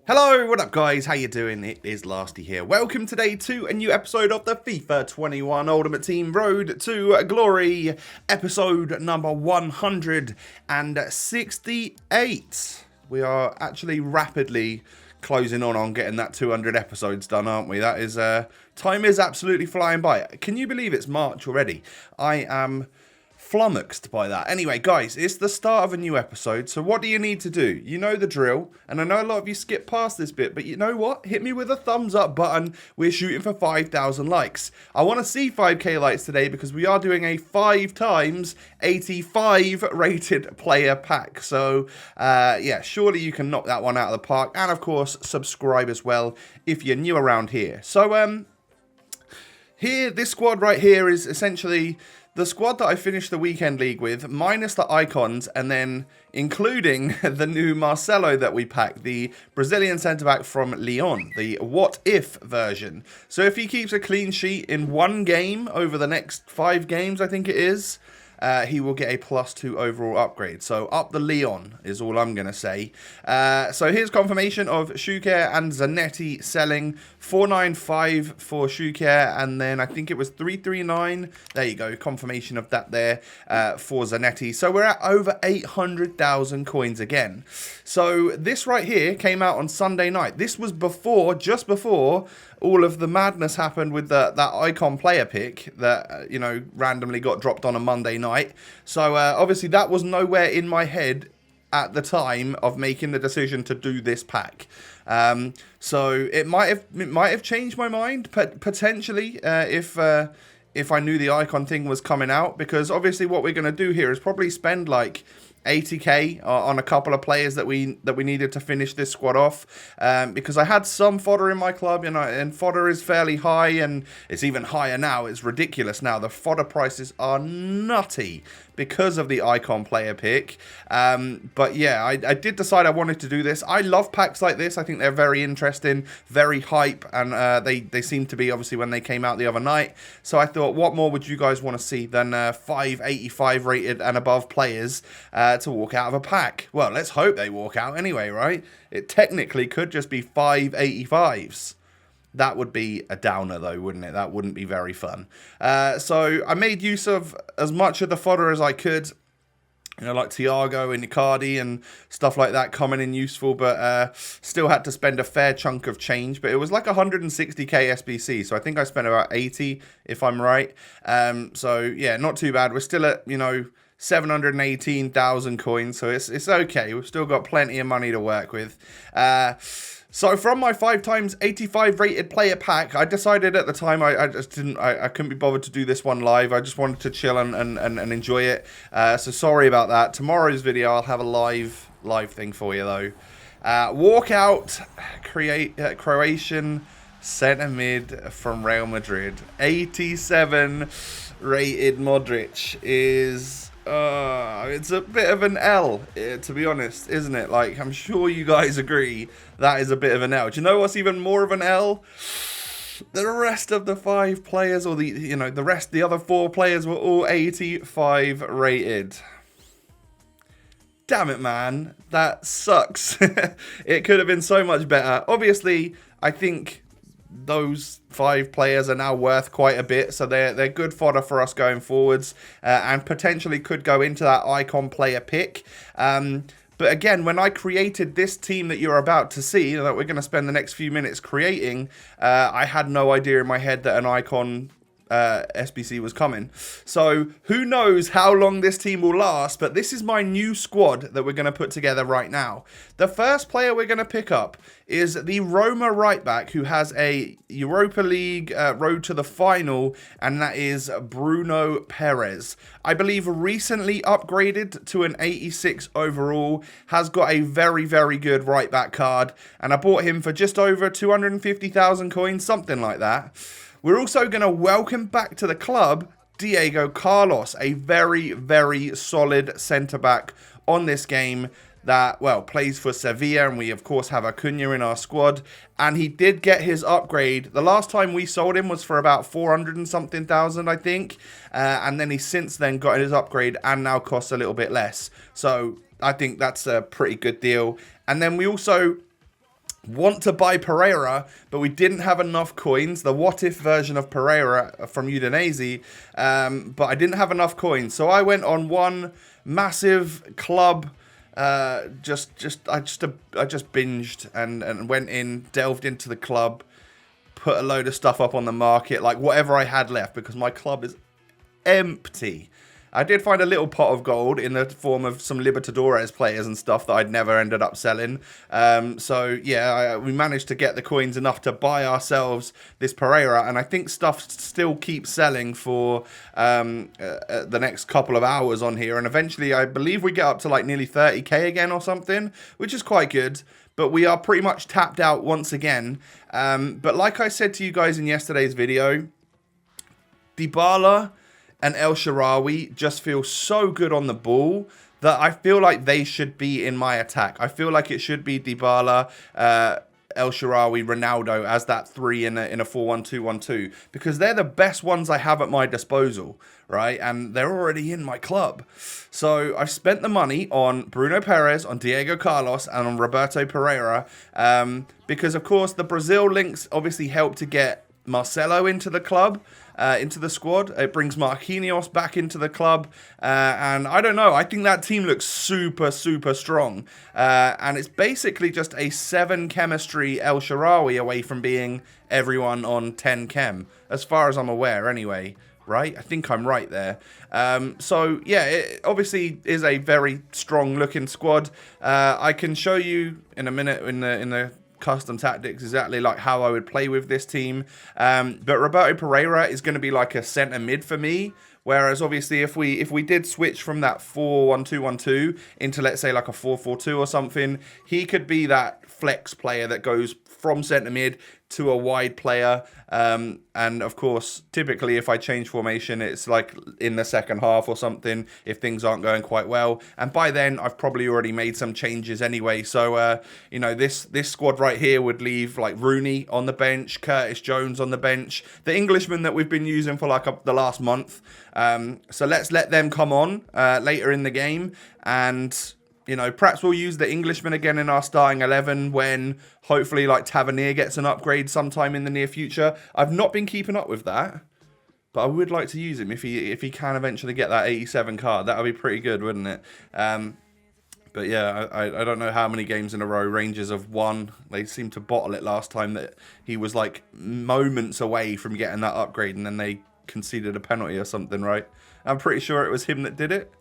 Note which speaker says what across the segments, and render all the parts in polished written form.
Speaker 1: Hello, what up guys, how you doing? It is Lasty here. Welcome today to a new episode of the FIFA 21 Ultimate Team Road to Glory, episode number 168. We are actually rapidly closing on getting that 200 episodes done, aren't we? That is, time is absolutely flying by. Can you believe it's March already? I am flummoxed by that. Anyway, guys, it's the start of a new episode, so what do you need to do? You know the drill, and I know a lot of you skip past this bit, but you know what? Hit me with a thumbs up button. We're shooting for 5,000 likes. I want to see 5k likes today because we are doing a 5 times 85 rated player pack. So, yeah, surely you can knock that one out of the park, and of course, subscribe as well if you're new around here. So, here, this squad right here is essentially the squad that I finished the weekend league with, minus the icons, and then including the new Marcelo that we packed, the Brazilian centre-back from Lyon, the what-if version. So if he keeps a clean sheet in one game over the next 5 games, I think it is, he will get a +2 overall upgrade. So up the Lyon is all I'm going to say. So here's confirmation of Schuker and Zanetti selling. 495 for Schuker, and then I think it was 339. There you go, confirmation of that there for Zanetti. So we're at over 800,000 coins again. So this right here came out on Sunday night. This was before, just before all of the madness happened with that icon player pick that, you know, randomly got dropped on a Monday night. So obviously that was nowhere in my head at the time of making the decision to do this pack. So it might have changed my mind potentially if I knew the icon thing was coming out, because obviously what we're going to do here is probably spend like 80k on a couple of players that we needed to finish this squad off, because I had some fodder in my club, you know, and fodder is fairly high, and it's even higher now. It's ridiculous now. The fodder prices are nutty because of the icon player pick. But yeah, I did decide I wanted to do this. I love packs like this. I think they're very interesting, very hype, and they seem to be, obviously, when they came out the other night. So I thought, what more would you guys want to see than 585 rated and above players to walk out of a pack? Well, let's hope they walk out anyway, right? It technically could just be 585s. That would be a downer, though, wouldn't it? That wouldn't be very fun. So I made use of as much of the fodder as I could. You know, like Thiago and Icardi and stuff like that coming in useful, but still had to spend a fair chunk of change. But it was like 160k SBC, so I think I spent about 80, if I'm right. So yeah, not too bad. We're still at, you know, 718,000 coins, so it's okay. We've still got plenty of money to work with. So from my 5 times 85 rated player pack, I decided at the time I couldn't be bothered to do this one live. I just wanted to chill and enjoy it. So sorry about that. Tomorrow's video I'll have a live thing for you though. Walkout Croatian centre mid from Real Madrid. 87 rated Modric is it's a bit of an L, to be honest, isn't it? Like, I'm sure you guys agree that is a bit of an L. Do you know what's even more of an L? The rest of the 5 players, or the other 4 players were all 85 rated. Damn it, man. That sucks. It could have been so much better. Obviously, I think those 5 players are now worth quite a bit, so they're good fodder for us going forwards, and potentially could go into that icon player pick. But again, when I created this team that you're about to see, that we're going to spend the next few minutes creating, I had no idea in my head that an icon SBC was coming. So who knows how long this team will last, but this is my new squad that we're going to put together right now. The first player we're going to pick up is the Roma right back, who has a Europa League road to the final, and that is Bruno Perez. I believe recently upgraded to an 86 overall, has got a very, very good right back card, and I bought him for just over 250,000 coins, something like that. We're also going to welcome back to the club Diego Carlos, a very, very solid centre-back on this game that, well, plays for Sevilla, and we, of course, have Acuna in our squad, and he did get his upgrade. The last time we sold him was for about 400 and something thousand, I think, and then he's since then got his upgrade and now costs a little bit less. So I think that's a pretty good deal. And then we also want to buy Pereira, but we didn't have enough coins. The what-if version of Pereira from Udinese, but I didn't have enough coins. So I went on one massive club. I just binged and went in, delved into the club, put a load of stuff up on the market, like whatever I had left, because my club is empty. I did find a little pot of gold in the form of some Libertadores players and stuff that I'd never ended up selling. So yeah, we managed to get the coins enough to buy ourselves this Pereira, and I think stuff still keeps selling for the next couple of hours on here, and eventually I believe we get up to like nearly 30k again or something, which is quite good. But we are pretty much tapped out once again. But like I said to you guys in yesterday's video, Dybala and El Shaarawy just feel so good on the ball that I feel like they should be in my attack. I feel like it should be Dybala, El Shaarawy, Ronaldo as that three in a 4-1-2-1-2, because they're the best ones I have at my disposal, right? And they're already in my club. So I've spent the money on Bruno Perez, on Diego Carlos, and on Roberto Pereira, because of course the Brazil links obviously help to get Marcelo into the club, into the squad. It brings Marquinhos back into the club, and I don't know, I think that team looks super strong, and it's basically just a 7 chemistry El Shaarawy away from being everyone on 10 chem, as far as I'm aware anyway, right? I think I'm right there. So yeah, it obviously is a very strong looking squad. I can show you in a minute in the custom tactics exactly like how I would play with this team, but Roberto Pereira is going to be like a centre mid for me, whereas obviously if we did switch from that 4-1-2-1-2 into, let's say, like a 4-4-2 or something, he could be that flex player that goes from centre mid to a wide player, and of course typically if I change formation it's like in the second half or something if things aren't going quite well, and by then I've probably already made some changes anyway. So you know, this squad right here would leave like Rooney on the bench, Curtis Jones on the bench, the Englishman that we've been using for like the last month, so let's let them come on later in the game, and you know, perhaps we'll use the Englishman again in our starting 11 when hopefully like Tavernier gets an upgrade sometime in the near future. I've not been keeping up with that, but I would like to use him if he can eventually get that 87 card. That would be pretty good, wouldn't it? But yeah, I don't know how many games in a row Rangers have won. They seemed to bottle it last time, that he was like moments away from getting that upgrade and then they conceded a penalty or something, right? I'm pretty sure it was him that did it.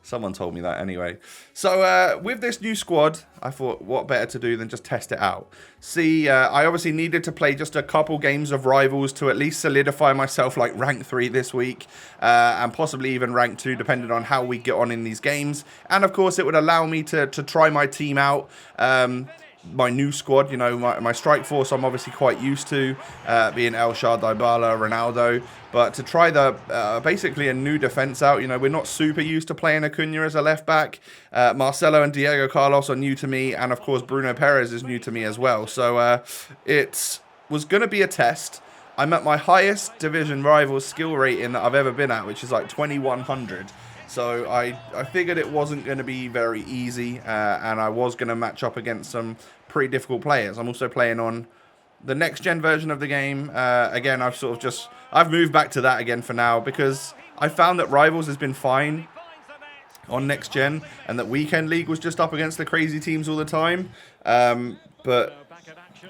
Speaker 1: Someone told me that anyway. So with this new squad, I thought what better to do than just test it out. See, I obviously needed to play just a couple games of Rivals to at least solidify myself like rank 3 this week, and possibly even rank 2 depending on how we get on in these games. And of course it would allow me to try my team out, my new squad, you know, my strike force I'm obviously quite used to, being El Shaarawy, Dybala, Ronaldo, but to try the basically a new defense out, you know, we're not super used to playing Acuna as a left back. Marcelo and Diego Carlos are new to me, and of course Bruno Perez is new to me as well. So it was going to be a test. I'm at my highest division Rivals skill rating that I've ever been at, which is like 2100. So I figured it wasn't going to be very easy, and I was going to match up against some pretty difficult players. I'm also playing on the next gen version of the game. Again, I've moved back to that again for now, because I found that Rivals has been fine on next gen, and that Weekend League was just up against the crazy teams all the time. But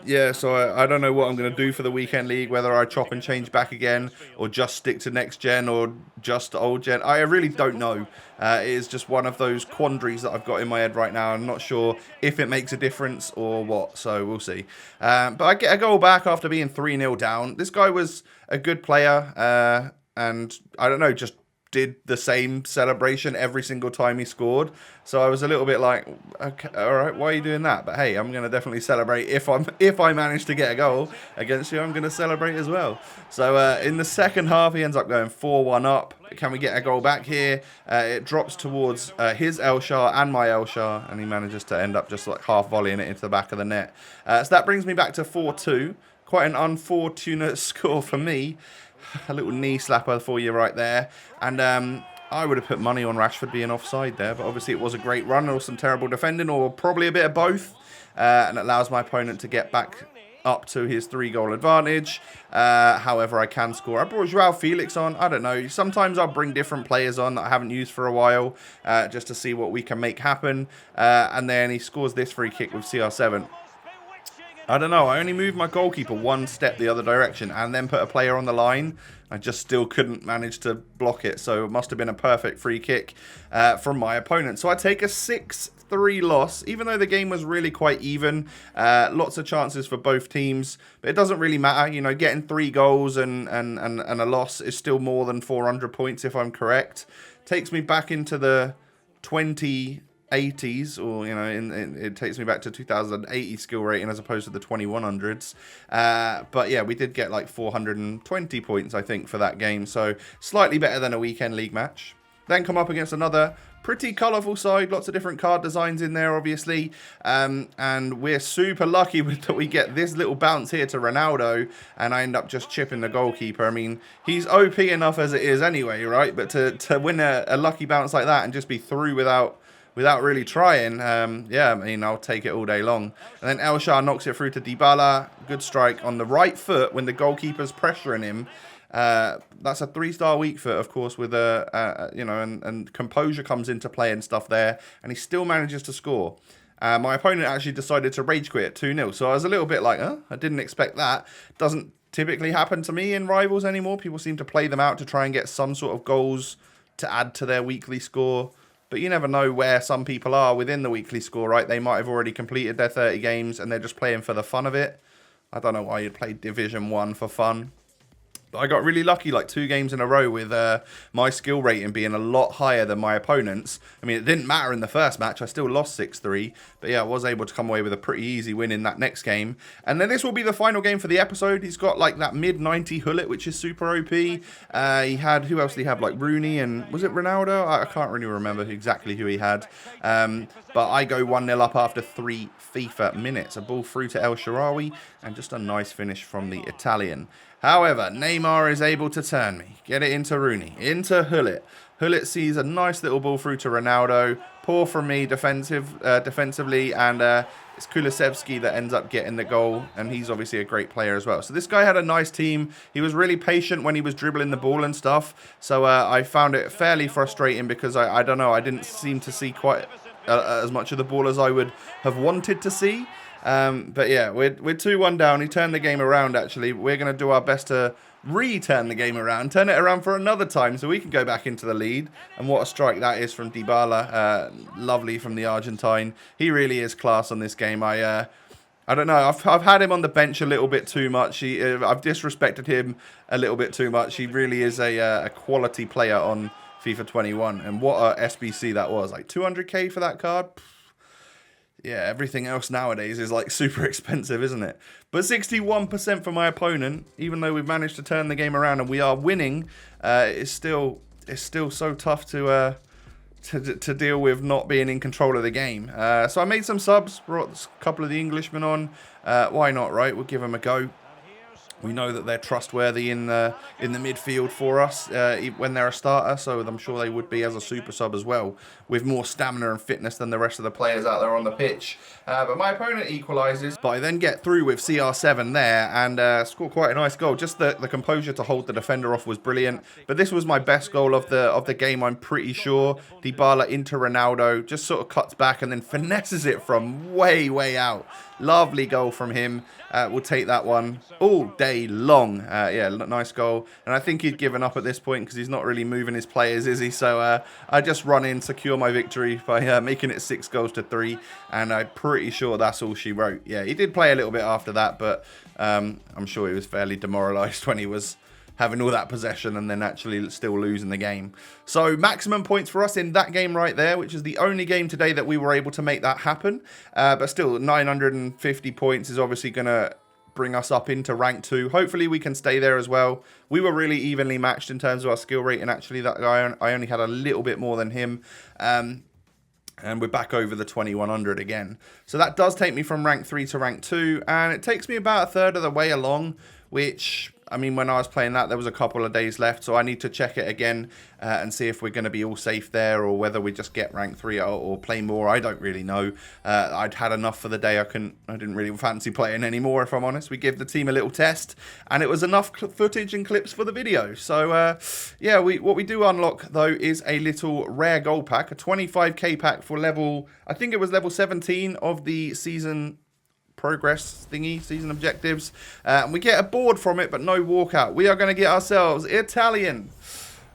Speaker 1: yeah, so I don't know what I'm going to do for the Weekend League, whether I chop and change back again, or just stick to next gen, or just old gen. I really don't know. It is just one of those quandaries that I've got in my head right now. I'm not sure if it makes a difference or what, so we'll see. But I get a goal back after being 3-0 down. This guy was a good player, and I don't know, just did the same celebration every single time he scored. So I was a little bit like, okay, all right, why are you doing that? But hey, I'm going to definitely celebrate. If I manage to get a goal against you, I'm going to celebrate as well. So in the second half, he ends up going 4-1 up. Can we get a goal back here? It drops towards his El Shar and my El Shar, and he manages to end up just like half volleying it into the back of the net. So that brings me back to 4-2. Quite an unfortunate score for me. A little knee slapper for you right there. And I would have put money on Rashford being offside there, but obviously it was a great run or some terrible defending, or probably a bit of both. and it allows my opponent to get back up to his 3-goal advantage. However, I can score. I brought Joao Felix on. I don't know. Sometimes I'll bring different players on that I haven't used for a while, just to see what we can make happen. And then he scores this free kick with CR7. I don't know. I only moved my goalkeeper one step the other direction and then put a player on the line. I just still couldn't manage to block it. So it must have been a perfect free kick from my opponent. So I take a 6-3 loss, even though the game was really quite even. Lots of chances for both teams, but it doesn't really matter. You know, getting 3 goals and a loss is still more than 400 points if I'm correct. Takes me back into the 2080s, or, you know, it takes me back to 2080 skill rating as opposed to the 2100s. But yeah, we did get like 420 points, I think, for that game. So slightly better than a weekend league match. Then come up against another pretty colourful side, lots of different card designs in there, obviously, and we're super lucky that we get this little bounce here to Ronaldo, and I end up just chipping the goalkeeper. I mean, he's OP enough as it is anyway, right? But to win a lucky bounce like that and just be through without really trying, yeah, I mean, I'll take it all day long. And then El Shah knocks it through to Dybala. Good strike on the right foot when the goalkeeper's pressuring him. That's a 3-star weak foot, of course, with you know, and composure comes into play and stuff there, and he still manages to score. My opponent actually decided to rage quit at 2-0, so I was a little bit like, I didn't expect that. Doesn't typically happen to me in Rivals anymore. People seem to play them out to try and get some sort of goals to add to their weekly score. But you never know where some people are within the weekly score, right? They might have already completed their 30 games and they're just playing for the fun of it. I don't know why you'd play Division 1 for fun. I got really lucky, like 2 games in a row with my skill rating being a lot higher than my opponent's. I mean, it didn't matter in the first match. I still lost 6-3. But yeah, I was able to come away with a pretty easy win in that next game. And then this will be the final game for the episode. He's got like that mid-90 Hullet, which is super OP. He had, who else did he have? Like Rooney and, was it Ronaldo? I can't really remember exactly who he had. But I go 1-0 up after 3 FIFA minutes. A ball through to El Shaarawy and just a nice finish from the Italian. However, Neymar is able to turn me. Get it into Rooney. Into Hullet. Hullet sees a nice little ball through to Ronaldo. Poor from me defensively. And it's Kulusevski that ends up getting the goal. And he's obviously a great player as well. So this guy had a nice team. He was really patient when he was dribbling the ball and stuff. So I found it fairly frustrating because I don't know. I didn't seem to see quite as much of the ball as I would have wanted to see. But yeah, we're 2-1 down. He turned the game around, actually. We're going to do our best to re-turn the game around. Turn it around for another time so we can go back into the lead. And what a strike that is from Dybala. Lovely from the Argentine. He really is class on this game. I don't know. I've had him on the bench a little bit too much. I've disrespected him a little bit too much. He really is a quality player on FIFA 21. And what a SBC that was. Like 200k for that card. Yeah, everything else nowadays is like super expensive, isn't it? But 61% for my opponent, even though we've managed to turn the game around and we are winning, it's still so tough to deal with not being in control of the game. So I made some subs, brought a couple of the Englishmen on. Why not, right? We'll give them a go. We know that they're trustworthy in the midfield for us when they're a starter, so I'm sure they would be as a super sub as well, with more stamina and fitness than the rest of the players out there on the pitch. But my opponent equalises, but I then get through with CR7 there and score quite a nice goal. Just the composure to hold the defender off was brilliant, but this was my best goal of the game, I'm pretty sure. Dybala into Ronaldo, just sort of cuts back and then finesses it from way out. Lovely goal from him. We'll take that one all day long. Yeah, nice goal. And I think he'd given up at this point because he's not really moving his players, is he? So I just run in, secure my victory by making it 6-3. And I'm pretty sure that's all she wrote. Yeah, he did play a little bit after that, but I'm sure he was fairly demoralised when he was having all that possession and then actually still losing the game. So maximum points for us in that game right there, which is the only game today that we were able to make that happen. But still, 950 points is obviously going to bring us up into rank 2. Hopefully we can stay there as well. We were really evenly matched in terms of our skill rating. Actually, that guy, I only had a little bit more than him. And we're back over the 2100 again. So that does take me from rank 3 to rank 2. And it takes me about a third of the way along, which I mean, when I was playing that, there was a couple of days left, so I need to check it again and see if we're going to be all safe there, or whether we just get rank 3 or play more. I don't really know. I'd had enough for the day. I didn't really fancy playing anymore, if I'm honest. We gave the team a little test, and it was enough footage and clips for the video. So yeah, what we do unlock though is a little rare gold pack, a 25k pack for level, I think it was level 17 of the season progress thingy, season objectives, and we get a board from it, but no walkout. We are going to get ourselves Italian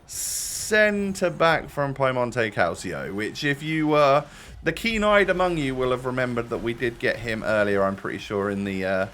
Speaker 1: centre back from Piemonte Calcio, which, if you were the keen-eyed among you, will have remembered that we did get him earlier, I'm pretty sure, in the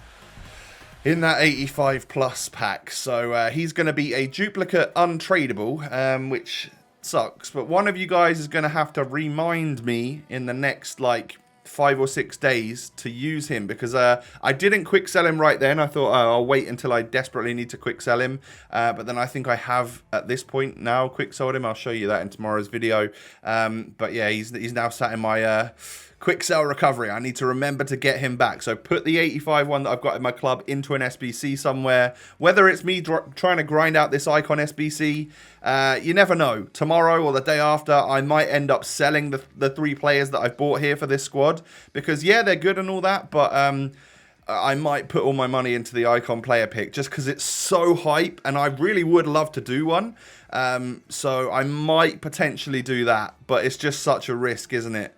Speaker 1: in that 85 plus pack. So he's going to be a duplicate untradeable, which sucks, but one of you guys is going to have to remind me in the next like 5 or 6 days to use him, because I didn't quick sell him right then. I thought I'll wait until I desperately need to quick sell him, but then I think I have at this point now quick sold him. I'll show you that in tomorrow's video. But yeah, he's now sat in my quick sell recovery. I need to remember to get him back. So put the 85 one that I've got in my club into an SBC somewhere. Whether it's me trying to grind out this icon SBC, you never know. Tomorrow or the day after, I might end up selling the 3 players that I've bought here for this squad. Because yeah, they're good and all that, but I might put all my money into the icon player pick just because it's so hype, and I really would love to do one. So I might potentially do that, but it's just such a risk, isn't it?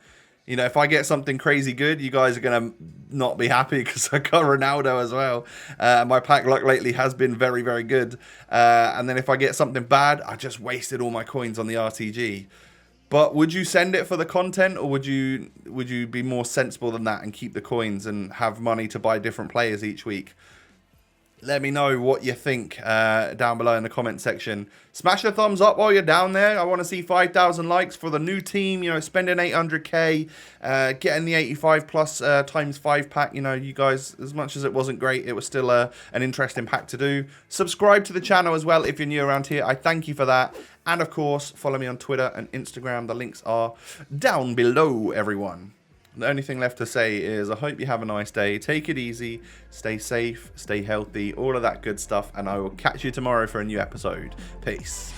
Speaker 1: You know, if I get something crazy good, you guys are going to not be happy because I got Ronaldo as well. My pack luck lately has been very, very good. And then if I get something bad, I just wasted all my coins on the RTG. But would you send it for the content, or would you be more sensible than that and keep the coins and have money to buy different players each week? Let me know what you think down below in the comment section. Smash the thumbs up while you're down there. I want to see 5,000 likes for the new team. You know, spending 800k, getting the 85 plus times 5 pack. You know, you guys, as much as it wasn't great, it was still an interesting pack to do. Subscribe to the channel as well if you're new around here. I thank you for that. And of course, follow me on Twitter and Instagram. The links are down below, everyone. The only thing left to say is I hope you have a nice day. Take it easy, stay safe, stay healthy, all of that good stuff, and I will catch you tomorrow for a new episode. Peace.